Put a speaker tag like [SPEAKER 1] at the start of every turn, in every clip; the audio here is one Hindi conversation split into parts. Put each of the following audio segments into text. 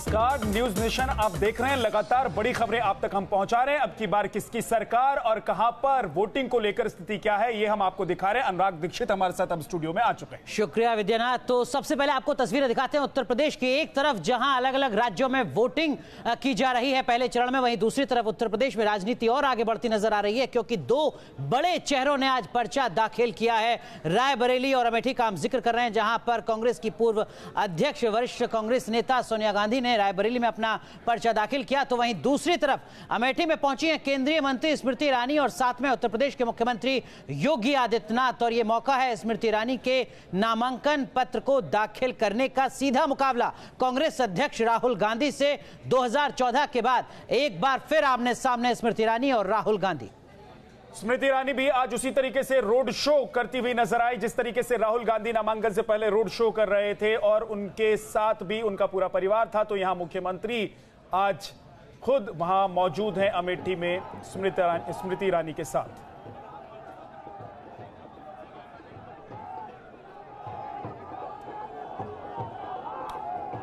[SPEAKER 1] नमस्कार, न्यूज नेशन आप देख रहे हैं। लगातार बड़ी खबरें आप तक हम पहुंचा रहे हैं। अब की बार किसकी सरकार और कहां पर वोटिंग को लेकर स्थिति क्या है, ये हम आपको दिखा रहे हैं। अनुराग दीक्षित हमारे साथ अब स्टूडियो में आ चुके हैं।
[SPEAKER 2] शुक्रिया विद्यानाथ। तो सबसे पहले आपको तस्वीरें दिखाते हैं उत्तर प्रदेश की। एक तरफ जहां अलग अलग राज्यों में वोटिंग की जा रही है पहले चरण में, वहीं दूसरी तरफ उत्तर प्रदेश में राजनीति और आगे बढ़ती नजर आ रही है, क्योंकि दो बड़े चेहरों ने आज पर्चा दाखिल किया है। रायबरेली और अमेठी का हम जिक्र कर रहे हैं, जहां पर कांग्रेस की पूर्व अध्यक्ष वरिष्ठ कांग्रेस नेता सोनिया गांधी ने रायबरेली में अपना पर्चा दाखिल किया, तो वहीं दूसरी तरफ अमेठी में पहुंची हैं केंद्रीय मंत्री स्मृति ईरानी और साथ में उत्तर प्रदेश के मुख्यमंत्री योगी आदित्यनाथ। और यह मौका है स्मृति ईरानी के नामांकन पत्र को दाखिल करने का। सीधा मुकाबला कांग्रेस अध्यक्ष राहुल गांधी से 2014 के बाद एक बार फिर आमने सामने स्मृति ईरानी और राहुल गांधी।
[SPEAKER 1] स्मृति ईरानी भी आज उसी तरीके से रोड शो करती हुई नजर आई जिस तरीके से राहुल गांधी नामांकन से पहले रोड शो कर रहे थे, और उनके साथ भी उनका पूरा परिवार था। तो यहां मुख्यमंत्री आज खुद वहां मौजूद हैं अमेठी में स्मृति ईरानी के साथ।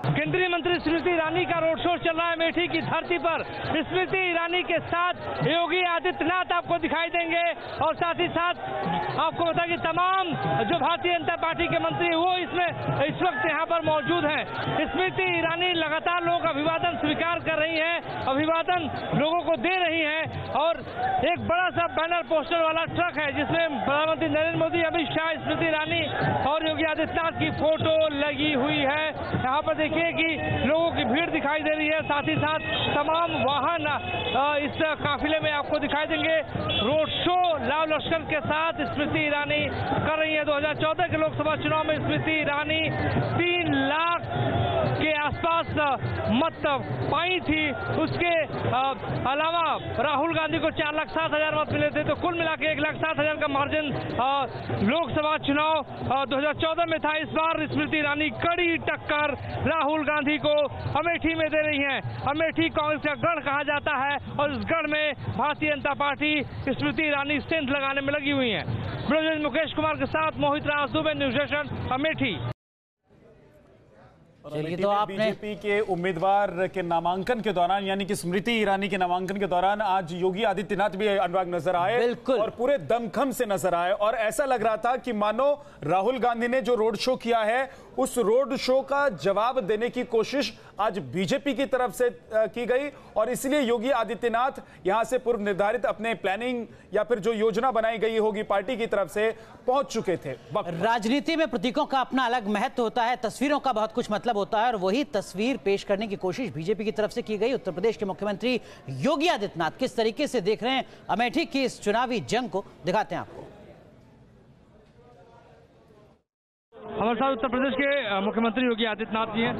[SPEAKER 3] केंद्रीय मंत्री स्मृति ईरानी का रोड शो चल रहा है अमेठी की धरती पर। स्मृति ईरानी के साथ योगी आदित्यनाथ आपको दिखाई देंगे, और साथ ही साथ आपको बता कि तमाम जो भारतीय जनता पार्टी के मंत्री वो इसमें इस वक्त यहाँ पर मौजूद हैं। स्मृति ईरानी लगातार लोग अभिवादन स्वीकार कर रही हैं, अभिवादन लोगों को दे रही हैं, और एक बड़ा सा बैनर पोस्टर वाला ट्रक है जिसमें प्रधानमंत्री नरेंद्र मोदी, अमित शाह, स्मृति ईरानी और योगी आदित्यनाथ की फोटो लगी हुई है। यहाँ पर देखिए कि लोगों की भीड़ दिखाई दे रही है, साथ ही साथ तमाम वाहन इस काफिले में आपको दिखाई देंगे। रोड शो लाल लश्कर के साथ स्मृति ईरानी कर रही है। 2014 के लोकसभा चुनाव में स्मृति ईरानी 3 लाख के आसपास मत पाई थी। उसके अलावा राहुल गांधी को 4,07,000 मत मिले थे। तो कुल मिला के 1,07,000 का मार्जिन लोकसभा चुनाव 2014 में था। इस बार स्मृति ईरानी कड़ी टक्कर राहुल गांधी को अमेठी में दे रही हैं। अमेठी कांग्रेस का गढ़ कहा जाता है, और इस गढ़ में भारतीय जनता पार्टी स्मृति ईरानी सेंध लगाने में लगी हुई है। मुकेश कुमार के साथ मोहित राज दुबे, न्यूज नेशन, अमेठी।
[SPEAKER 1] चलिए, तो आपने बीजेपी के उम्मीदवार के नामांकन के दौरान, यानी कि स्मृति ईरानी के नामांकन के दौरान आज योगी आदित्यनाथ भी अनुराग नजर आए और पूरे दमखम से नजर आए, और ऐसा लग रहा था कि मानो राहुल गांधी ने जो रोड शो किया है उस रोड शो का जवाब देने की कोशिश आज बीजेपी की तरफ से की गई, और इसलिए योगी आदित्यनाथ यहां से पूर्व निर्धारित अपने प्लानिंग या फिर जो योजना बनाई गई होगी पार्टी की तरफ से पहुंच चुके थे।
[SPEAKER 2] राजनीति में प्रतीकों का अपना अलग महत्व होता है, तस्वीरों का बहुत कुछ मतलब होता है, और वही तस्वीर पेश करने की कोशिश बीजेपी की तरफ से की गई। उत्तर प्रदेश के मुख्यमंत्री योगी आदित्यनाथ किस तरीके से देख रहे हैं अमेठी की इस चुनावी जंग को, दिखाते हैं आपको।
[SPEAKER 3] हमारे साथ उत्तर प्रदेश के मुख्यमंत्री योगी आदित्यनाथ जी हैं।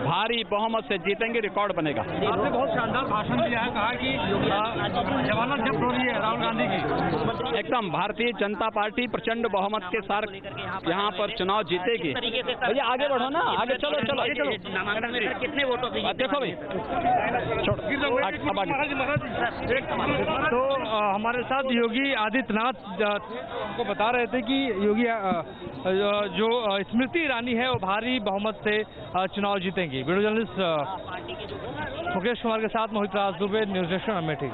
[SPEAKER 4] भारी बहुमत से जीतेंगे, रिकॉर्ड बनेगा।
[SPEAKER 3] आपने बहुत शानदार भाषण दिया है, कहा कि जमानत जब्त हो रही है राहुल गांधी की।
[SPEAKER 4] एकदम भारतीय जनता पार्टी प्रचंड बहुमत के साथ यहाँ पर चुनाव जीतेगी। भैया आगे बढ़ो ना, आगे चलो चलो आगे चलो।
[SPEAKER 5] नामांकन में कितने वोटों से?
[SPEAKER 4] देखो भाई,
[SPEAKER 3] तो हमारे साथ योगी आदित्यनाथ को बता रहे थे कि योगी जो स्मृति ईरानी है वो भारी बहुमत से चुनाव जीतेंगी। वीडियो जर्नलिस्ट मुकेश कुमार के साथ मोहित राज दुबे, न्यूज नेशन, अमेठी।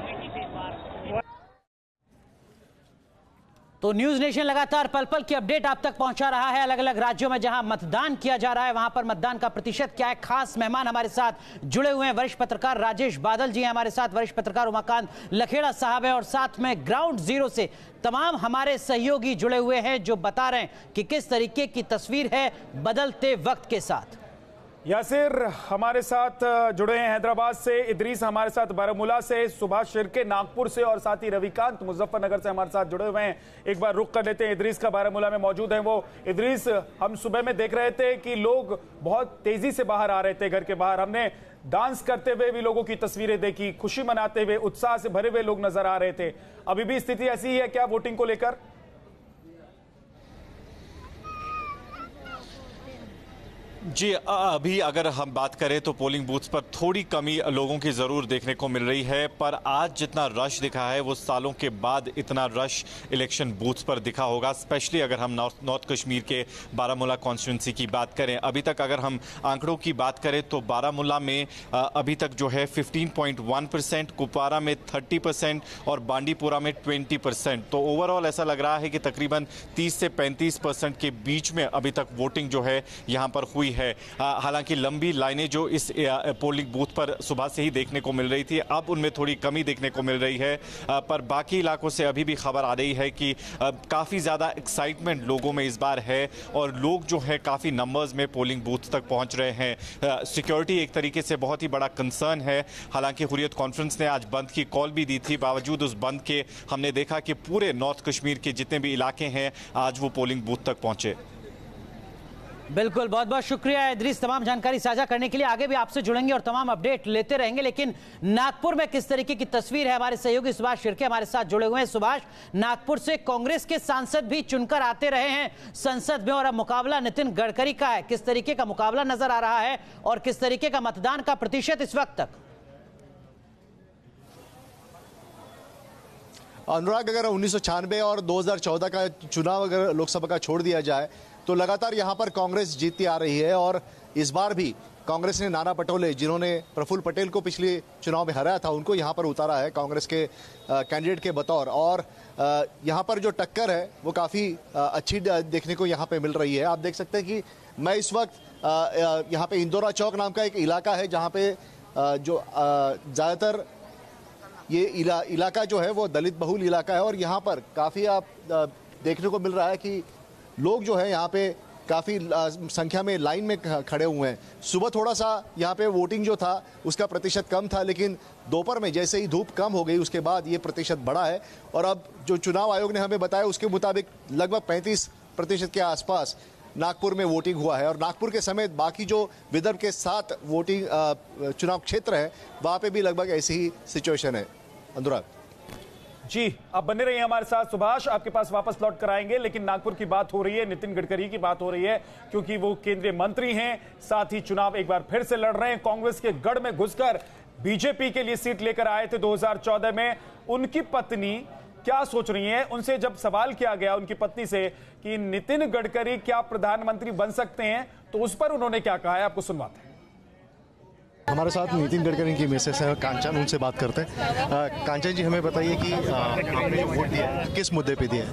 [SPEAKER 2] तो न्यूज नेशन लगातार पल पल की अपडेट आप तक पहुंचा रहा है। अलग अलग राज्यों में जहां मतदान किया जा रहा है वहां पर मतदान का प्रतिशत क्या है। खास मेहमान हमारे साथ जुड़े हुए हैं, वरिष्ठ पत्रकार राजेश बादल जी हैं हमारे साथ, वरिष्ठ पत्रकार उमाकांत लखेड़ा साहब है, और साथ में ग्राउंड जीरो से तमाम हमारे सहयोगी जुड़े हुए हैं जो बता रहे हैं कि किस तरीके की तस्वीर है बदलते वक्त के साथ।
[SPEAKER 1] यासिर हमारे साथ जुड़े हैं हैदराबाद से, इदरीस हमारे साथ बारामूला से, सुभाष शिर्के नागपुर से, और साथ ही रविकांत मुजफ्फरनगर से हमारे साथ जुड़े हुए हैं। एक बार रुक कर लेते हैं इदरीस का, बारामूला में मौजूद हैं वो। इदरीस, हम सुबह में देख रहे थे कि लोग बहुत तेजी से बाहर आ रहे थे घर के बाहर, हमने डांस करते हुए भी लोगों की तस्वीरें देखी, खुशी मनाते हुए, उत्साह से भरे हुए लोग नजर आ रहे थे। अभी भी स्थिति ऐसी ही है क्या वोटिंग को लेकर?
[SPEAKER 5] जी, अभी अगर हम बात करें तो पोलिंग बूथ्स पर थोड़ी कमी लोगों की ज़रूर देखने को मिल रही है, पर आज जितना रश दिखा है वो सालों के बाद इतना रश इलेक्शन बूथ्स पर दिखा होगा। स्पेशली अगर हम नॉर्थ कश्मीर के बारामूला कॉन्स्टिट्यूंसी की बात करें, अभी तक अगर हम आंकड़ों की बात करें तो बारामूला में अभी तक जो है 15.1%, कुपवारा में 30% और बांडीपुरा में 20%। तो ओवरऑल ऐसा लग रहा है कि तकरीबन 30 से 35% के बीच में अभी तक वोटिंग जो है यहाँ पर हुई है। हालांकि लंबी लाइनें जो इस पोलिंग बूथ पर सुबह से ही देखने को मिल रही थी, अब उनमें थोड़ी कमी देखने को मिल रही है। पर बाकी इलाकों से अभी भी खबर आ रही है कि काफ़ी ज़्यादा एक्साइटमेंट लोगों में इस बार है और लोग जो है काफ़ी नंबर्स में पोलिंग बूथ तक पहुंच रहे हैं। सिक्योरिटी एक तरीके से बहुत ही बड़ा कंसर्न है। हालांकि हुर्रियत कॉन्फ्रेंस ने आज बंद की कॉल भी दी थी, बावजूद उस बंद के हमने देखा कि पूरे नॉर्थ कश्मीर के जितने भी इलाके हैं आज वो पोलिंग बूथ तक पहुंचे।
[SPEAKER 2] बिल्कुल, बहुत बहुत शुक्रिया इदरीस तमाम जानकारी साझा करने के लिए। आगे भी आपसे जुड़ेंगे और तमाम अपडेट लेते रहेंगे। लेकिन नागपुर में किस तरीके की तस्वीर है, हमारे सहयोगी सुभाष शिर्के हमारे साथ जुड़े हुए हैं। सुभाष, नागपुर से कांग्रेस के सांसद भी चुनकर आते रहे हैं संसद में और अब मुकाबला नितिन गडकरी का है। किस तरीके का मुकाबला नजर आ रहा है और किस तरीके का मतदान का प्रतिशत इस वक्त तक?
[SPEAKER 6] अनुराग, अगर 1996 और 2014 का चुनाव अगर लोकसभा का छोड़ दिया जाए तो लगातार यहां पर कांग्रेस जीतती आ रही है और इस बार भी कांग्रेस ने नाना पटोले, जिन्होंने प्रफुल्ल पटेल को पिछले चुनाव में हराया था, उनको यहां पर उतारा है कांग्रेस के कैंडिडेट के बतौर। और यहां पर जो टक्कर है वो काफ़ी अच्छी देखने को यहां पे मिल रही है। आप देख सकते हैं कि मैं इस वक्त यहां पे इंदौरा चौक नाम का एक इलाका है जहां पे जो ज़्यादातर ये इलाका जो है वो दलित बहुल इलाका है और यहाँ पर काफ़ी आप देखने को मिल रहा है कि लोग जो है यहाँ पे काफ़ी संख्या में लाइन में खड़े हुए हैं। सुबह थोड़ा सा यहाँ पे वोटिंग जो था उसका प्रतिशत कम था, लेकिन दोपहर में जैसे ही धूप कम हो गई उसके बाद ये प्रतिशत बढ़ा है और अब जो चुनाव आयोग ने हमें बताया उसके मुताबिक लगभग 35% के आसपास नागपुर में वोटिंग हुआ है। और नागपुर के समेत बाकी जो विदर्भ के 7 वोटिंग चुनाव क्षेत्र है वहाँ पे भी लगभग ऐसी ही सिचुएशन है। अनुराग
[SPEAKER 1] जी, आप बने रहिए हमारे साथ। सुभाष, आपके पास वापस लौट कर आएंगे, लेकिन नागपुर की बात हो रही है, नितिन गडकरी की बात हो रही है, क्योंकि वो केंद्रीय मंत्री हैं, साथ ही चुनाव एक बार फिर से लड़ रहे हैं। कांग्रेस के गढ़ में घुसकर बीजेपी के लिए सीट लेकर आए थे 2014 में। उनकी पत्नी क्या सोच रही हैं? उनसे जब सवाल किया गया उनकी पत्नी से कि नितिन गडकरी क्या प्रधानमंत्री बन सकते हैं, तो उस पर उन्होंने क्या कहा है, आपको सुनवाते हैं।
[SPEAKER 6] हमारे साथ नितिन गडकरी की मिसेस है कांचन, उनसे बात करते हैं। कांचन जी, हमें बताइए कि आपने जो वोट दिया किस मुद्दे पे दिया?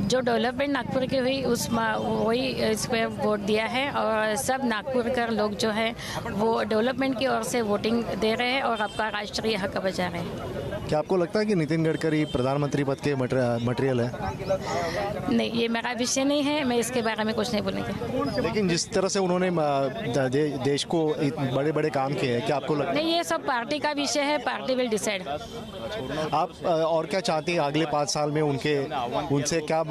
[SPEAKER 7] जो डेवलपमेंट नागपुर की हुई उस वही इस पे वोट दिया है और सब नागपुर का लोग जो है वो डेवलपमेंट की ओर से वोटिंग दे रहे हैं और आपका राष्ट्रीय हक बजा रहे हैं।
[SPEAKER 6] क्या आपको लगता है कि नितिन गडकरी प्रधानमंत्री पद के मटेरियल है?
[SPEAKER 7] नहीं, ये मेरा विषय नहीं है, मैं इसके बारे में कुछ नहीं बोलूँगी।
[SPEAKER 6] लेकिन जिस तरह से उन्होंने देश को बड़े बड़े काम किए हैं, क्या आपको लगता है?
[SPEAKER 7] नहीं, ये सब पार्टी का विषय है, पार्टी विल डिसाइड।
[SPEAKER 6] आप और क्या चाहती हैं अगले 5 साल में उनसे क्या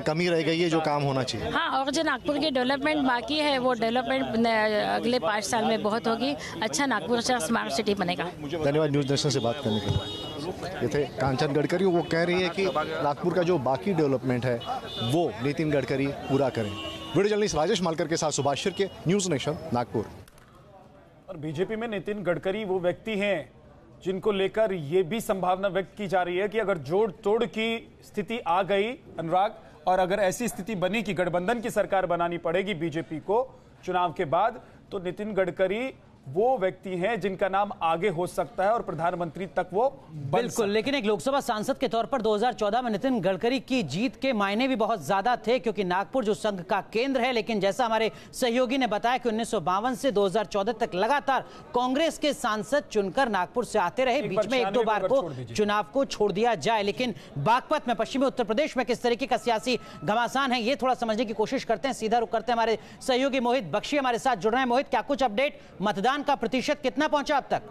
[SPEAKER 6] कमी रह गई है जो काम होना चाहिए?
[SPEAKER 7] हाँ, और जो नागपुर की डेवलपमेंट बाकी है वो डेवलपमेंट अगले 5 साल में बहुत होगी। अच्छा नागपुर से स्मार्ट सिटी बनेगा।
[SPEAKER 6] धन्यवाद न्यूज़ नेशन से बात करने के लिए। ये थे कांचन गडकरी, वो कह रही है कि नागपुर का जो बाकी डेवलपमेंट है वो नितिन गडकरी पूरा करें। वीडियो जर्नलिस्ट राजेश मालकर के साथ सुभाष शिर्के, न्यूज़ नेशन, नागपुर।
[SPEAKER 1] और बीजेपी में नितिन गडकरी वो व्यक्ति हैं जिनको लेकर ये भी संभावना व्यक्त की जा रही है कि अगर जोड़ तोड़ की स्थिति आ गई अनुराग, और अगर ऐसी स्थिति बनी कि गठबंधन की सरकार बनानी पड़ेगी बीजेपी को चुनाव के बाद, तो नितिन गडकरी वो व्यक्ति हैं जिनका नाम आगे हो सकता है और प्रधानमंत्री तक वो
[SPEAKER 2] बिल्कुल। लेकिन एक लोकसभा सांसद के तौर पर 2014 में नितिन गडकरी की जीत के मायने भी बहुत ज्यादा थे, क्योंकि नागपुर जो संघ का केंद्र है। लेकिन जैसा हमारे सहयोगी ने बताया कि 1952 से 2014 तक लगातार कांग्रेस के सांसद चुनकर नागपुर से आते रहे। बीच में 1-2 बार को चुनाव को छोड़ दिया जाए। लेकिन बागपत में, पश्चिमी उत्तर प्रदेश में किस तरीके का सियासी घमासान है, ये थोड़ा समझने की कोशिश करते हैं। सीधा रुख करते हैं, हमारे सहयोगी मोहित बख्शी हमारे साथ जुड़ रहे हैं। मोहित, क्या कुछ अपडेट, मतदान का प्रतिशत कितना पहुंचा अब तक?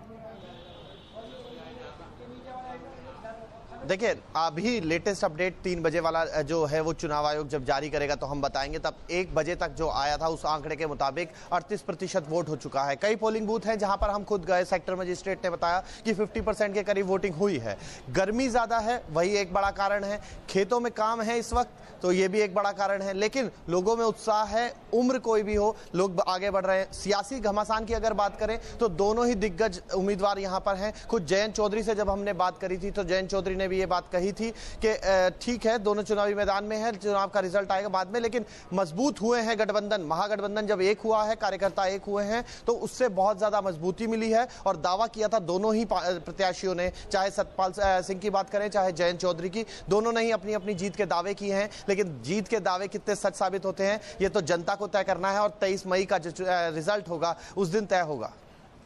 [SPEAKER 8] देखिए, अभी लेटेस्ट अपडेट 3 बजे वाला जो है वो चुनाव आयोग जब जारी करेगा तो हम बताएंगे। तब 1 बजे तक जो आया था उस आंकड़े के मुताबिक 38% वोट हो चुका है। कई पोलिंग बूथ हैं जहां पर हम खुद गए, सेक्टर मजिस्ट्रेट ने बताया कि 50% के करीब वोटिंग हुई है। गर्मी ज्यादा है, वही एक बड़ा कारण है। खेतों में काम है इस वक्त, तो ये भी एक बड़ा कारण है। लेकिन लोगों में उत्साह है, उम्र कोई भी हो, लोग आगे बढ़ रहे हैं। सियासी घमासान की अगर बात करें तो दोनों ही दिग्गज उम्मीदवार यहां पर हैं। खुद जयंत चौधरी से जब हमने बात करी थी तो जयंत चौधरी ने भी ये बात कही थी कि ठीक है, दोनों चुनावी मैदान में है, चुनाव का रिजल्ट आएगा बाद में, लेकिन मजबूत हुए हैं गठबंधन। महागठबंधन जब एक हुआ है, कार्यकर्ता एक हुए हैं, तो उससे बहुत ज्यादा मजबूती मिली है। और दावा किया था दोनों ही प्रत्याशियों ने, चाहे सतपाल सिंह की बात करें चाहे जयंत चौधरी की, दोनों ने ही अपनी अपनी जीत के दावे किए हैं। लेकिन जीत के दावे कितने सच साबित होते हैं ये तो जनता को तय करना है, और 23 मई का जो रिजल्ट होगा उस दिन तय होगा।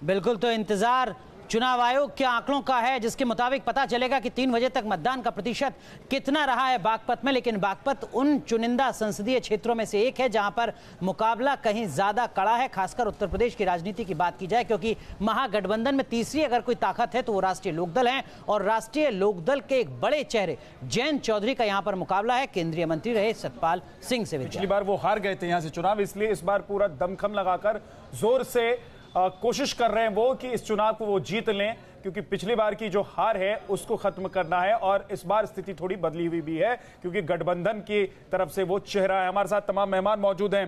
[SPEAKER 2] बिल्कुल, तो इंतजार चुनाव आयोग के आंकड़ों का है, जिसके मुताबिक पता चलेगा कि 3 बजे तक मतदान का प्रतिशत कितना रहा है बागपत में। लेकिन बागपत उन चुनिंदा संसदीय क्षेत्रों में से एक है जहां पर मुकाबला कहीं ज्यादा कड़ा है, खासकर उत्तर प्रदेश की राजनीति की बात की जाए, क्योंकि महागठबंधन में तीसरी अगर कोई ताकत है तो वो राष्ट्रीय लोकदल है। और राष्ट्रीय लोकदल के एक बड़े चेहरे जयंत चौधरी का यहां पर मुकाबला है, केंद्रीय मंत्री रहे सतपाल सिंह से।
[SPEAKER 1] पिछली बार वो हार गए थे यहां से चुनाव, इसलिए इस बार पूरा दमखम लगाकर जोर से कोशिश कर रहे हैं वो कि इस चुनाव को वो जीत लें, क्योंकि पिछली बार की जो हार है उसको खत्म करना है। और इस बार स्थिति थोड़ी बदली हुई भी है, क्योंकि गठबंधन की तरफ से वो चेहरा है। हमारे साथ तमाम मेहमान मौजूद हैं।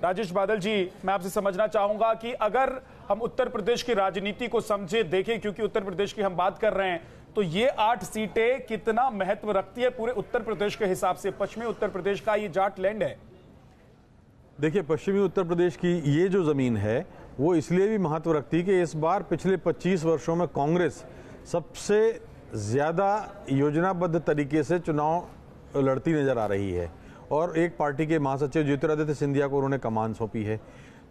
[SPEAKER 1] राजेश बादल जी, मैं आपसे समझना चाहूंगा कि अगर हम उत्तर प्रदेश की राजनीति को समझे, देखें, क्योंकि उत्तर प्रदेश की हम बात कर रहे हैं, तो ये 8 सीटें कितना महत्व रखती है पूरे उत्तर प्रदेश के हिसाब से? पश्चिमी उत्तर प्रदेश का ये जाट लैंड है।
[SPEAKER 9] देखिए, पश्चिमी उत्तर प्रदेश की ये जो ज़मीन है वो इसलिए भी महत्व रखती है कि इस बार पिछले 25 वर्षों में कांग्रेस सबसे ज़्यादा योजनाबद्ध तरीके से चुनाव लड़ती नज़र आ रही है, और एक पार्टी के महासचिव ज्योतिरादित्य सिंधिया को उन्होंने कमान सौंपी है।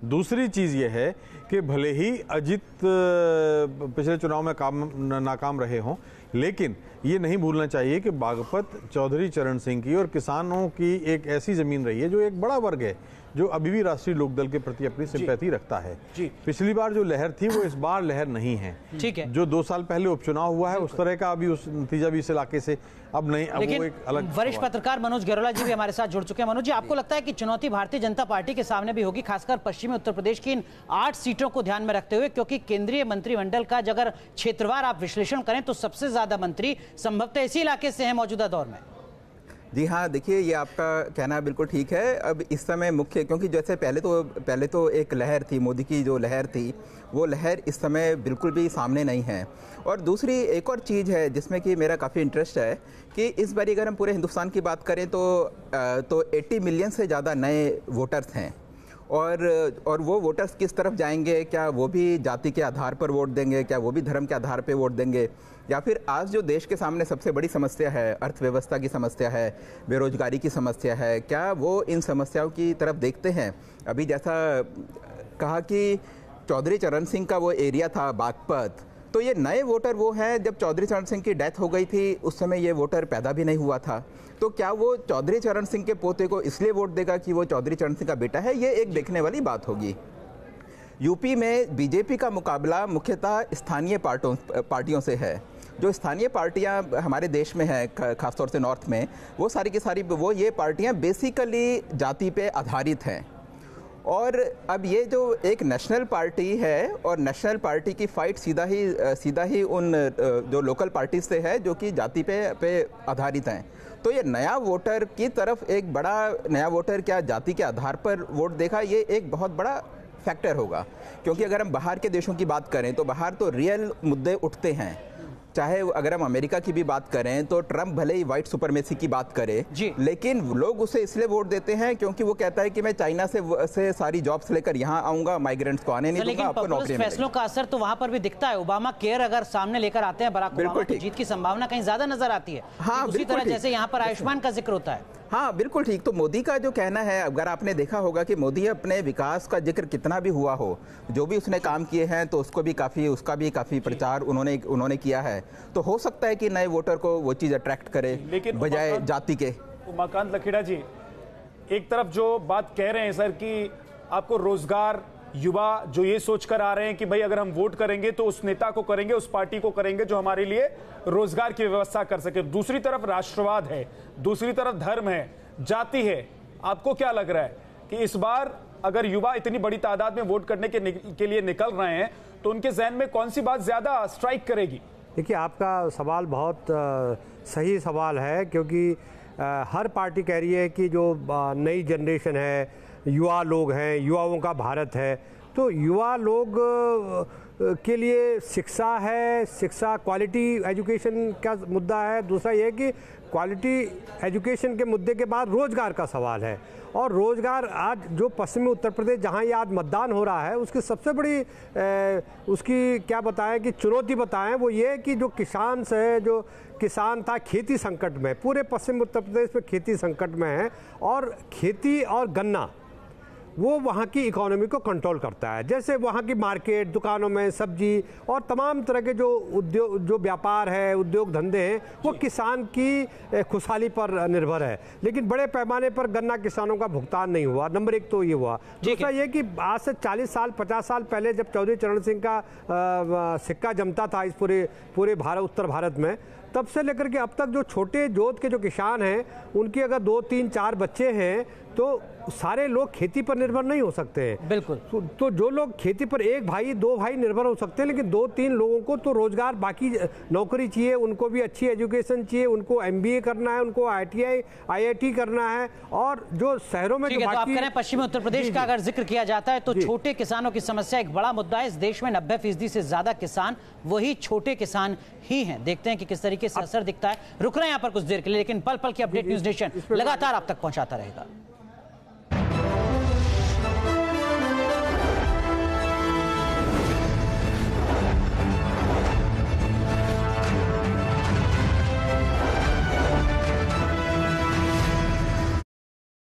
[SPEAKER 9] दूसरी चीज़ ये है कि भले ही अजित पिछले चुनाव में नाकाम रहे हों, लेकिन ये नहीं भूलना चाहिए कि बागपत चौधरी चरण सिंह की और किसानों की एक ऐसी ज़मीन रही है जो एक बड़ा वर्ग है जो अभी भी राष्ट्रीय लोकदल के प्रति अपनी सिंपैथी रखता है। पिछली बार जो लहर थी वो इस बार लहर नहीं है।
[SPEAKER 2] ठीक है,
[SPEAKER 9] जो 2 साल पहले उपचुनाव हुआ है उस तरह का अभी उस नतीजा भी इस इलाके से अब नहीं। अब वो एक अलग।
[SPEAKER 2] वरिष्ठ पत्रकार मनोज गैरोला जी भी हमारे साथ जुड़ चुके हैं। मनोज जी, आपको लगता है कि चुनौती भारतीय जनता पार्टी के सामने भी होगी, खासकर पश्चिमी उत्तर प्रदेश की इन 8 सीटों को ध्यान में रखते हुए, क्योंकि केंद्रीय मंत्रिमंडल का अगर क्षेत्रवार आप विश्लेषण करें तो सबसे ज्यादा मंत्री संभवतः इसी इलाके से हैं मौजूदा दौर में?
[SPEAKER 10] जी हाँ, देखिए, ये आपका कहना बिल्कुल ठीक है। अब इस समय मुख्य, क्योंकि जैसे पहले तो एक लहर थी, मोदी की जो लहर थी, वो लहर इस समय बिल्कुल भी सामने नहीं है। और दूसरी एक और चीज़ है जिसमें कि मेरा काफ़ी इंटरेस्ट है कि इस बार अगर हम पूरे हिंदुस्तान की बात करें तो 80 मिलियन से ज़्यादा नए वोटर्स हैं। और वो वोटर्स किस तरफ जाएंगे? क्या वो भी जाति के आधार पर वोट देंगे? क्या वो भी धर्म के आधार पर वोट देंगे? या फिर आज जो देश के सामने सबसे बड़ी समस्या है, अर्थव्यवस्था की समस्या है, बेरोजगारी की समस्या है, क्या वो इन समस्याओं की तरफ देखते हैं? अभी जैसा कहा कि चौधरी चरण सिंह का वो एरिया था बागपत, तो ये नए वोटर वो हैं, जब चौधरी चरण सिंह की डेथ हो गई थी उस समय ये वोटर पैदा भी नहीं हुआ था। तो क्या वो चौधरी चरण सिंह के पोते को इसलिए वोट देगा कि वो चौधरी चरण सिंह का बेटा है? ये एक देखने वाली बात होगी। यूपी में बीजेपी का मुकाबला मुख्यतः स्थानीय पार्टियों से है। जो स्थानीय पार्टियां हमारे देश में है, खासतौर से नॉर्थ में, वो सारी की सारी ये पार्टियां बेसिकली जाति पे आधारित हैं। और अब ये जो एक नेशनल पार्टी है, और नेशनल पार्टी की फाइट सीधा ही उन जो लोकल पार्टी से है जो कि जाति पे आधारित हैं। तो ये नया वोटर की तरफ एक बड़ा नया वोटर क्या जाति के आधार पर वोट देगा, ये एक बहुत बड़ा फैक्टर होगा। क्योंकि अगर हम बाहर के देशों की बात करें तो बाहर तो रियल मुद्दे उठते हैं। चाहे अगर हम अमेरिका की भी बात करें तो ट्रंप भले ही व्हाइट सुपरमेसी की बात करे, लेकिन लोग उसे इसलिए वोट देते हैं क्योंकि वो कहता है कि मैं चाइना से सारी जॉब्स लेकर यहाँ आऊंगा, माइग्रेंट्स को आने नहीं दूंगा, आपको नौकरी मिलेगी।
[SPEAKER 2] फैसलों का असर तो वहां पर भी दिखता है। ओबामा केयर अगर सामने लेकर आते हैं बराक ओबामा, तो जीत की संभावना कहीं ज्यादा नजर आती है।
[SPEAKER 10] हाँ,
[SPEAKER 2] उसी तरह जैसे यहाँ पर आयुष्मान का जिक्र होता है।
[SPEAKER 10] हाँ, बिल्कुल ठीक। तो मोदी का जो कहना है, अगर आपने देखा होगा कि मोदी अपने विकास का जिक्र कितना भी हुआ हो, जो भी उसने काम किए हैं, तो उसका भी काफी प्रचार उन्होंने किया है। तो हो सकता है कि नए वोटर को वो चीज अट्रैक्ट करे, लेकिन बजाय जाति के।
[SPEAKER 1] उमाकांत लखेड़ा जी, एक तरफ जो बात कह रहे हैं सर कि आपको रोजगार युवा जो ये सोचकर आ रहे हैं कि भाई अगर हम वोट करेंगे तो उस नेता को करेंगे, उस पार्टी को करेंगे जो हमारे लिए रोजगार की व्यवस्था कर सके। दूसरी तरफ राष्ट्रवाद है, दूसरी तरफ धर्म है, जाति है। आपको क्या लग रहा है कि इस बार अगर युवा इतनी बड़ी तादाद में वोट करने के लिए निकल रहे हैं तो उनके जहन में कौन सी बात ज्यादा स्ट्राइक करेगी?
[SPEAKER 11] देखिए, आपका सवाल बहुत सही सवाल है, क्योंकि हर पार्टी कह रही है कि जो नई जनरेशन है, युवा लोग हैं, युवाओं का भारत है, तो युवा लोग के लिए शिक्षा है, शिक्षा क्वालिटी एजुकेशन का मुद्दा है। दूसरा ये है कि क्वालिटी एजुकेशन के मुद्दे के बाद रोजगार का सवाल है। और रोजगार आज जो पश्चिमी उत्तर प्रदेश जहां ये आज मतदान हो रहा है, उसकी सबसे बड़ी उसकी क्या बताएं कि चुनौती बताएं, वो ये कि जो किसान से जो किसान था खेती संकट में, पूरे पश्चिमी उत्तर प्रदेश में खेती संकट में है, और खेती और गन्ना वो वहाँ की इकोनॉमी को कंट्रोल करता है। जैसे वहाँ की मार्केट, दुकानों में सब्जी और तमाम तरह के जो उद्योग, जो व्यापार है, उद्योग धंधे हैं, वो किसान की खुशहाली पर निर्भर है। लेकिन बड़े पैमाने पर गन्ना किसानों का भुगतान नहीं हुआ। नंबर एक तो ये हुआ। दूसरा ये कि आज से 40 साल 50 साल पहले जब चौधरी चरण सिंह का सिक्का जमता था इस पूरे भारत, उत्तर भारत में, तब से लेकर के अब तक जो छोटे जोत के जो किसान हैं, उनके अगर 2, 3, 4 बच्चे हैं तो सारे लोग खेती पर निर्भर नहीं हो सकते हैं।
[SPEAKER 2] बिल्कुल।
[SPEAKER 11] तो जो लोग खेती पर 1 भाई 2 भाई निर्भर हो सकते हैं, लेकिन 2-3 लोगों को तो रोजगार, बाकी नौकरी चाहिए, उनको भी अच्छी एजुकेशन चाहिए, उनको MBA करना है, उनको ITI IIT करना है। और जो शहरों में जो
[SPEAKER 2] बाकी, तो आप कह रहे हैं पश्चिमी उत्तर प्रदेश का अगर जिक्र किया जाता है तो छोटे किसानों की समस्या एक बड़ा मुद्दा है। इस देश में 90% से ज्यादा किसान वही छोटे किसान ही हैं। देखते हैं कि किस तरीके से असर दिखता है। रुक रहे हैं यहाँ पर कुछ देर के लिए, लेकिन पल पल की अपडेट न्यूज नेशन लगातार आप तक पहुंचाता रहेगा।